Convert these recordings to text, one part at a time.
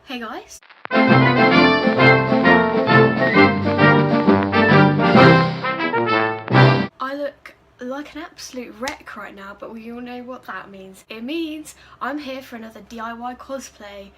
Hey guys. I look like an absolute wreck right now, but we all know what that means. It means I'm here for another DIY cosplay.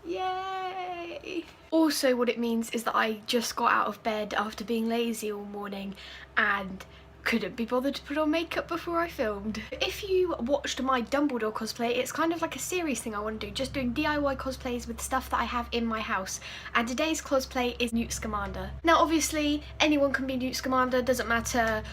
Yay! Also what it means is that I just got out of bed after being lazy all morning and couldn't be bothered to put on makeup before I filmed. If you watched my Dumbledore cosplay, it's kind of like a series thing I want to do, just doing DIY cosplays with stuff that I have in my house. And today's cosplay is Newt Scamander. Now obviously anyone can be Newt Scamander, doesn't matter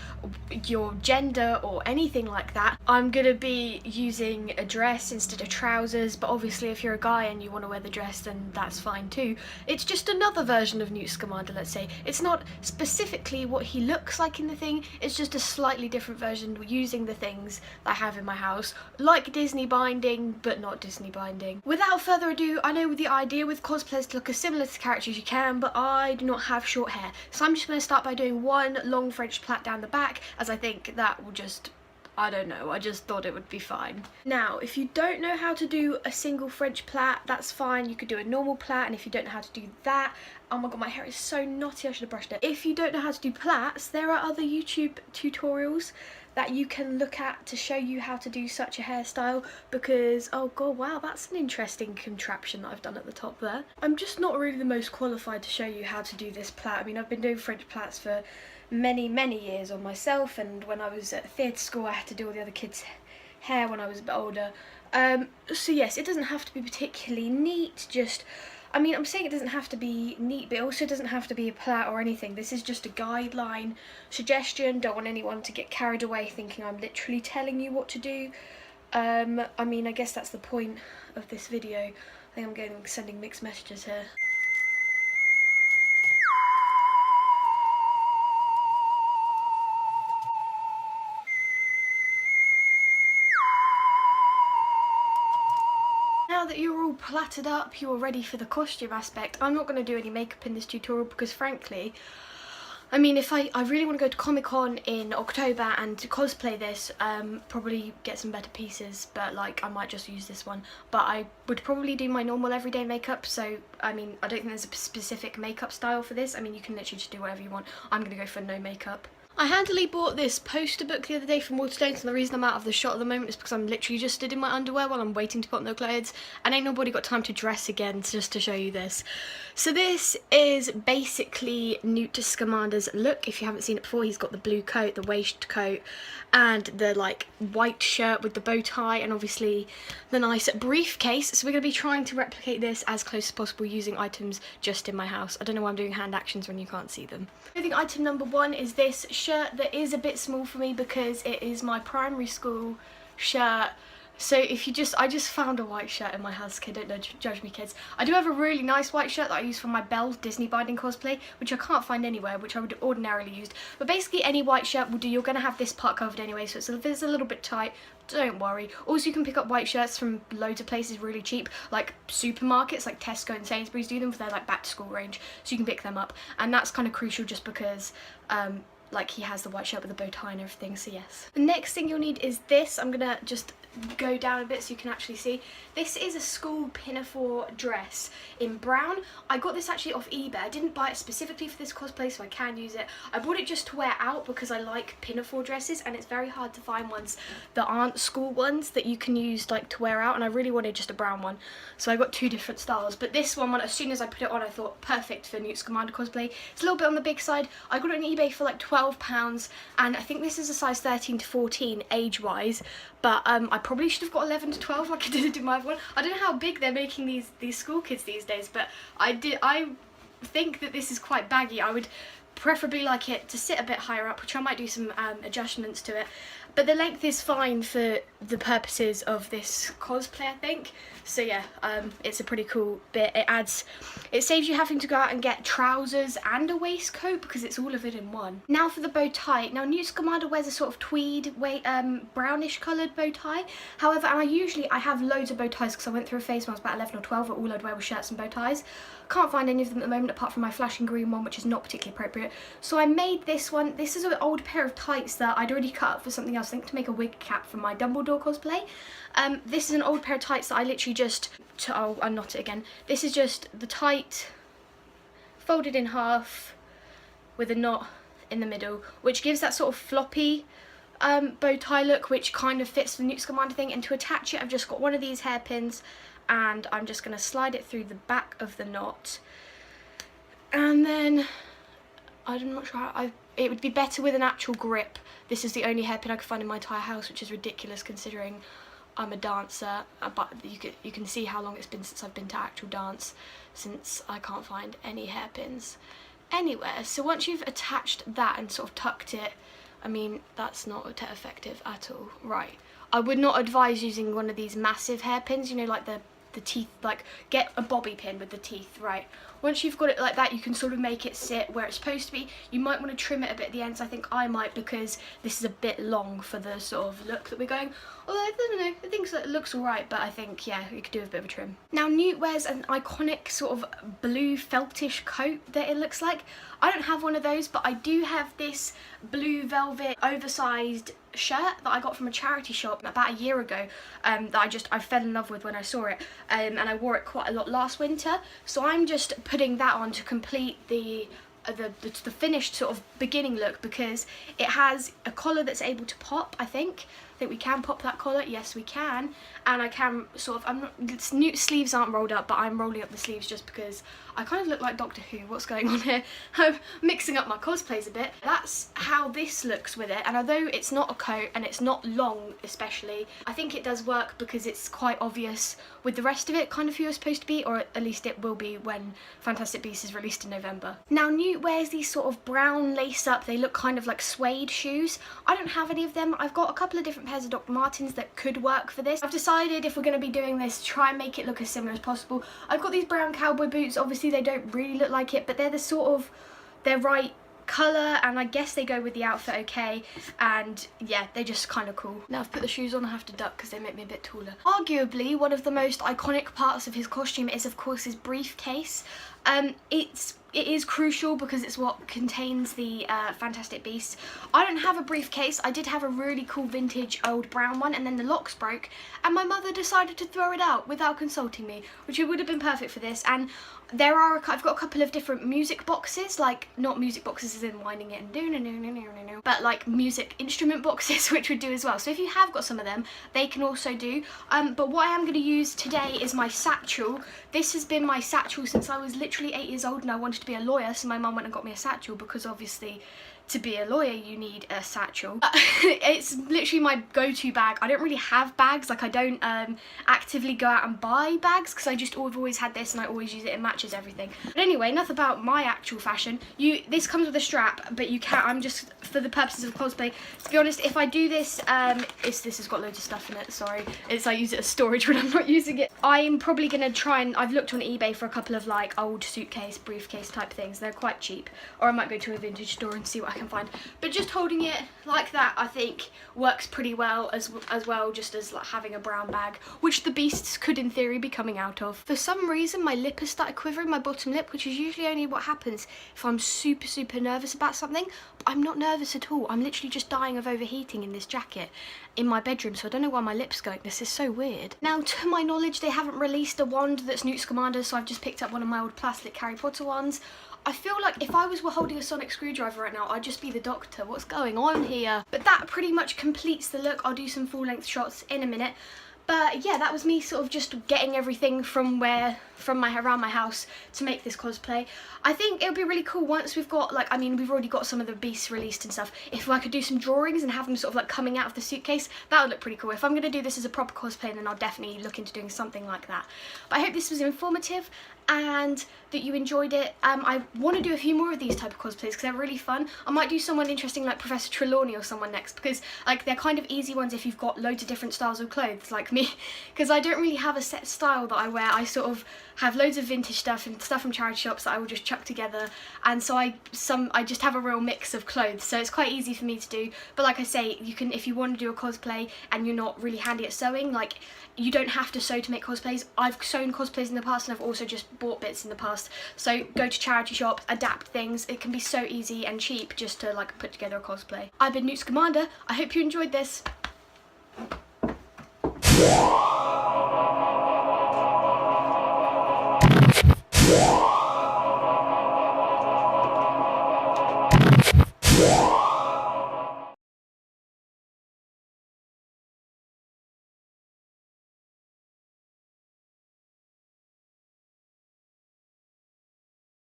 your gender or anything like that. I'm gonna be using a dress instead of trousers, but obviously if you're a guy and you want to wear the dress then that's fine too. It's just another version of Newt Scamander, let's say. It's not specifically what he looks like in the thing, it's just a slightly different version using the things that I have in my house, like Disney binding but not Disney binding. Without further ado, I know the idea with cosplays to look as similar to characters as you can, but I do not have short hair, so I'm just going to start by doing one long French plait down the back, as I think that will just, I don't know, I just thought it would be fine. Now, if you don't know how to do a single French plait, that's fine. You could do a normal plait, and if you don't know how to do that, oh my god, my hair is so knotty, I should have brushed it. If you don't know how to do plaits, there are other YouTube tutorials that you can look at to show you how to do such a hairstyle, because, oh god, wow, that's an interesting contraption that I've done at the top there. I'm just not really the most qualified to show you how to do this plait. I mean, I've been doing French plaits for many years on myself, and when I was at theatre school I had to do all the other kids' hair when I was a bit older. So yes, it doesn't have to be particularly neat, just, I mean, I'm saying it doesn't have to be neat, but it also doesn't have to be a plait or anything. This is just a guideline, suggestion. Don't want anyone to get carried away thinking I'm literally telling you what to do. I mean, I guess that's the point of this video. I think I'm sending mixed messages here. Now that you're all plaited up, you're ready for the costume aspect, I'm not going to do any makeup in this tutorial because frankly, I mean, if I really want to go to Comic-Con in October and to cosplay this, probably get some better pieces, but like I might just use this one. But I would probably do my normal everyday makeup, so I mean, I don't think there's a specific makeup style for this. I mean, you can literally just do whatever you want. I'm going to go for no makeup. I handily bought this poster book the other day from Waterstones, and the reason I'm out of the shot at the moment is because I'm literally just stood in my underwear while I'm waiting to put on the clothes, and ain't nobody got time to dress again just to show you this. So this is basically Newt Scamander's look. If you haven't seen it before, he's got the blue coat, the waistcoat, and the like white shirt with the bow tie, and obviously the nice briefcase. So we're going to be trying to replicate this as close as possible using items just in my house. I don't know why I'm doing hand actions when you can't see them. I think item number one is this shirt that is a bit small for me because it is my primary school shirt. So if you just, I just found a white shirt in my house, kid, don't judge me kids. I do have a really nice white shirt that I use for my Belle Disney binding cosplay, which I can't find anywhere, which I would ordinarily use. But basically any white shirt will do. You're going to have this part covered anyway, so it's a little bit tight. Don't worry. Also, you can pick up white shirts from loads of places really cheap, like supermarkets, like Tesco and Sainsbury's do them for their like back to school range, so you can pick them up. And that's kind of crucial just because like he has the white shirt with the bow tie and everything, so yes. The next thing you'll need is this. I'm gonna just go down a bit so you can actually see. This is a school pinafore dress in brown. I got this actually off eBay. I didn't buy it specifically for this cosplay, so I can use it. I bought it just to wear out because I like pinafore dresses, and it's very hard to find ones that aren't school ones that you can use like to wear out, and I really wanted just a brown one, so I got two different styles. But this one, as soon as I put it on, I thought perfect for Newt Scamander cosplay. It's a little bit on the big side. I got it on eBay for like £12, and I think this is a size 13 to 14 age-wise, but I probably should have got 11 to 12 like I did in my other one. I don't know how big they're making these school kids these days, but I think that this is quite baggy. I would preferably like it to sit a bit higher up, which I might do some adjustments to it. But the length is fine for the purposes of this cosplay, I think. So yeah, it's a pretty cool bit. It saves you having to go out and get trousers and a waistcoat because it's all of it in one. Now for the bow tie. Now Newt Scamander wears a sort of tweed, brownish coloured bow tie. However, and I have loads of bow ties because I went through a phase when I was about 11 or 12 where all I'd wear was shirts and bow ties. Can't find any of them at the moment apart from my flashing green one, which is not particularly appropriate. So I made this one. This is an old pair of tights that I'd already cut up for something else was thinking to make a wig cap for my Dumbledore cosplay. This is an old pair of tights that I literally just, I'll unknot it again. This is just the tight folded in half with a knot in the middle, which gives that sort of floppy bow tie look, which kind of fits the Newt Scamander thing. And to attach it, I've just got one of these hairpins, and I'm just going to slide it through the back of the knot. And then, I'm not sure how, it would be better with an actual grip. This is the only hairpin I could find in my entire house, which is ridiculous considering I'm a dancer, but you can see how long it's been since I've been to actual dance, since I can't find any hairpins anywhere. So once you've attached that and sort of tucked it, I mean, that's not effective at all. Right, I would not advise using one of these massive hairpins, you know, like the teeth, like get a bobby pin with the teeth. Right, once you've got it like that, you can sort of make it sit where it's supposed to be. You might want to trim it a bit at the ends. I think I might, because this is a bit long for the sort of look that we're going. Although, I don't know, I think it looks alright, but I think, yeah, you could do a bit of a trim. Now, Newt wears an iconic sort of blue feltish coat that it looks like. I don't have one of those, but I do have this blue velvet oversized shirt that I got from a charity shop about a year ago, that I fell in love with when I saw it, and I wore it quite a lot last winter. So I'm just putting that on to complete the finished sort of beginning look, because it has a collar that's able to pop. I think we can pop that collar. Yes, we can. And I can sort of, Newt's sleeves aren't rolled up, but I'm rolling up the sleeves just because I kind of look like Doctor Who. What's going on here? I'm mixing up my cosplays a bit. That's how this looks with it. And although it's not a coat and it's not long especially, I think it does work because it's quite obvious with the rest of it kind of who you're supposed to be, or at least it will be when Fantastic Beasts is released in November. Now, Newt wears these sort of brown lace up, they look kind of like suede shoes. I don't have any of them. I've got a couple of different pairs of Dr. Martens that could work for this. I've decided, if we're going to be doing this, try and make it look as similar as possible. I've got these brown cowboy boots. Obviously they don't really look like it, but they're the sort of, they're right colour, and I guess they go with the outfit okay, and yeah, they're just kind of cool. Now I've put the shoes on, I have to duck because they make me a bit taller. Arguably one of the most iconic parts of his costume is of course his briefcase. It is crucial because it's what contains the Fantastic Beasts. I don't have a briefcase. I did have a really cool vintage old brown one, and then the locks broke and my mother decided to throw it out without consulting me, which it would have been perfect for this. And I've got a couple of different music boxes, like not music boxes as in winding it and do, but like music instrument boxes, which would do as well. So if you have got some of them, they can also do. But what I am going to use today is my satchel. This has been my satchel since I was literally 8 years old and I wanted to be a lawyer, so my mum went and got me a satchel because obviously to be a lawyer you need a satchel. It's literally my go-to bag. I don't really have bags, like I don't actively go out and buy bags because I've always had this and I always use it. It matches everything. But anyway, enough about my actual fashion. This comes with a strap, but you can, I'm just, for the purposes of cosplay, to be honest, if I do this, this has got loads of stuff in it, sorry. I use it as storage when I'm not using it. I'm probably gonna try and, I've looked on eBay for a couple of like old suitcase, briefcase type things. They're quite cheap. Or I might go to a vintage store and see what I can find. But just holding it like that, I think, works pretty well as well, just as like having a brown bag, which the beasts could in theory be coming out of. For some reason my lip has started quivering, my bottom lip, which is usually only what happens if I'm super nervous about something. But I'm not nervous at all. I'm literally just dying of overheating in this jacket in my bedroom, so I don't know why my lip's going. This is so weird. Now, to my knowledge, they haven't released a wand that's Newt Scamander, so I've just picked up one of my old plastic Harry Potter ones. I feel like if I was holding a sonic screwdriver right now, I'd just be the Doctor. What's going on here? But that pretty much completes the look. I'll do some full-length shots in a minute. But yeah, that was me sort of just getting everything from around my house to make this cosplay. I think it would be really cool once we've got, like, I mean, we've already got some of the beasts released and stuff. If I could do some drawings and have them sort of like coming out of the suitcase, that would look pretty cool. If I'm going to do this as a proper cosplay, then I'll definitely look into doing something like that. But I hope this was informative and that you enjoyed it. I want to do a few more of these type of cosplays because they're really fun. I might do someone interesting like Professor Trelawney or someone next, because like they're kind of easy ones if you've got loads of different styles of clothes like me, because I don't really have a set style that I wear. I sort of have loads of vintage stuff and stuff from charity shops that I will just chuck together, and so I just have a real mix of clothes, so it's quite easy for me to do. But like I say, you can, if you want to do a cosplay and you're not really handy at sewing, like, you don't have to sew to make cosplays. I've sewn cosplays in the past, and I've also just bought bits in the past. So go to charity shops, adapt things. It can be so easy and cheap just to like put together a cosplay. I've been Newt Scamander. I hope you enjoyed this.